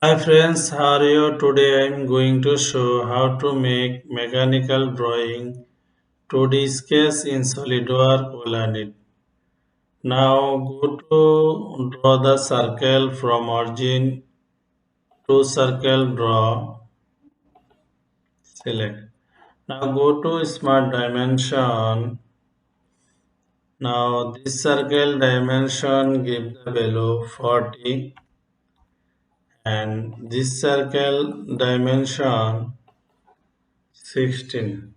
Hi friends, how are you? Today I am going to show how to make mechanical drawing 2D sketch in SolidWorks learn it. Now go to draw the circle from origin to circle draw, select. Now go to smart dimension. Now this circle dimension give the value 40 and this circle dimension 16.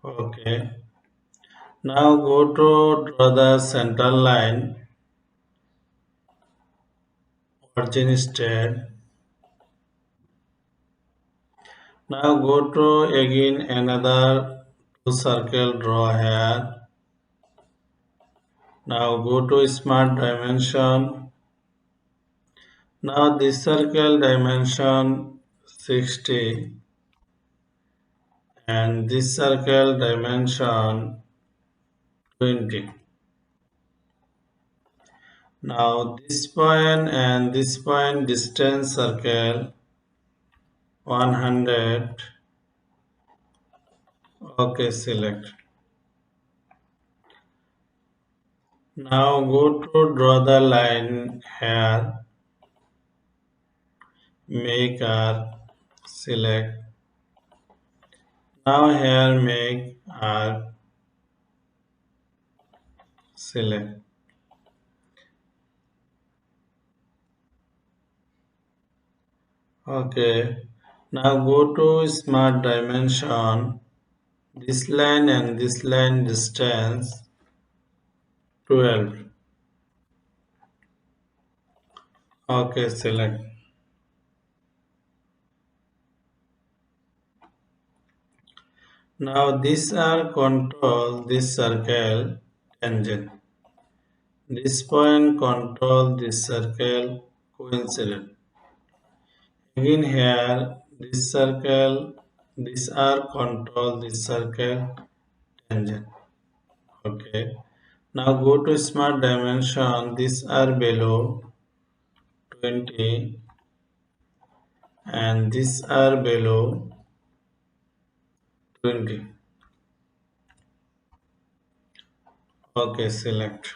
Okay. Now go to draw the center line, origin state. Now go to again another two circle draw here. Now go to smart dimension. Now this circle dimension 60 and this circle dimension 20. Now this point and this point distance circle 100. Okay, select. Now go to draw the line here, make arc, select. Now here make arc, select. Okay. Now go to smart dimension, this line and this line distance 12. Okay, select. Now these are control this circle tangent. This point control this circle coincident. Again here, this circle, this arc control this circle tangent. Okay. Now go to smart dimension. These are below 20 and these are below 20. Okay, select.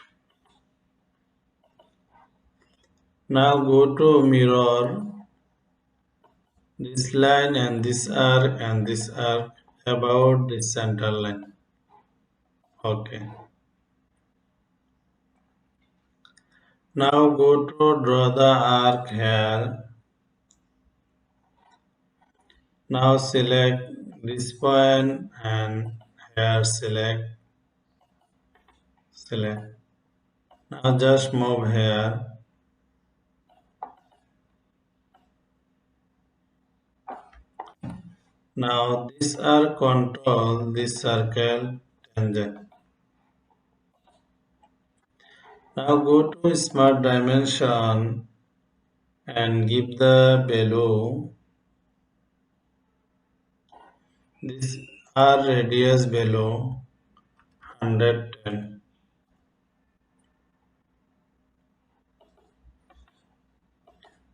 Now go to mirror this line and this arc about the center line. Okay. Now go to draw the arc here. Now select this point and here select. Now just move here. Now these are control this circle tangent. Now go to smart dimension and give the value. This R radius below 110.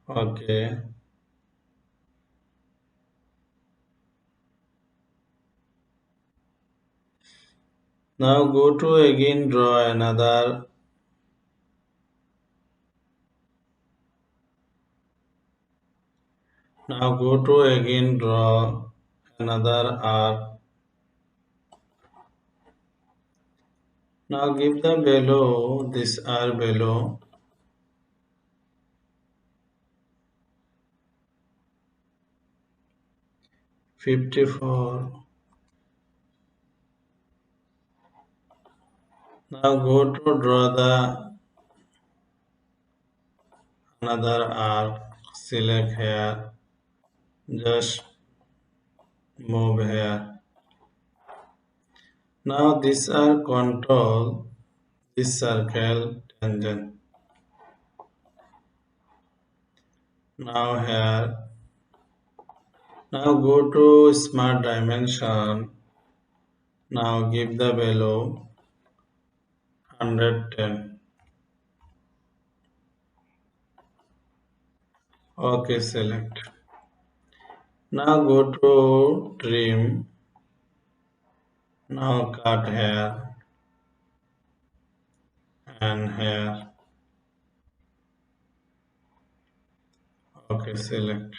Okay. Now go to again draw another. Now go to again draw another arc. Now give the value this R below 54. Now go to draw the another arc. Select here. Just move here. Now these are control this circle tangent. Now here. Now go to smart dimension. Now give the value 110. Okay, select. Now go to trim. Now cut hair and hair. Okay, select.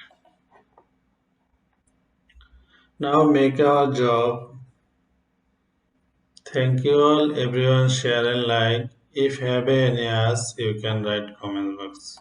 Now make our job. Thank you all everyone share and like. If you have any ask you can write comment box.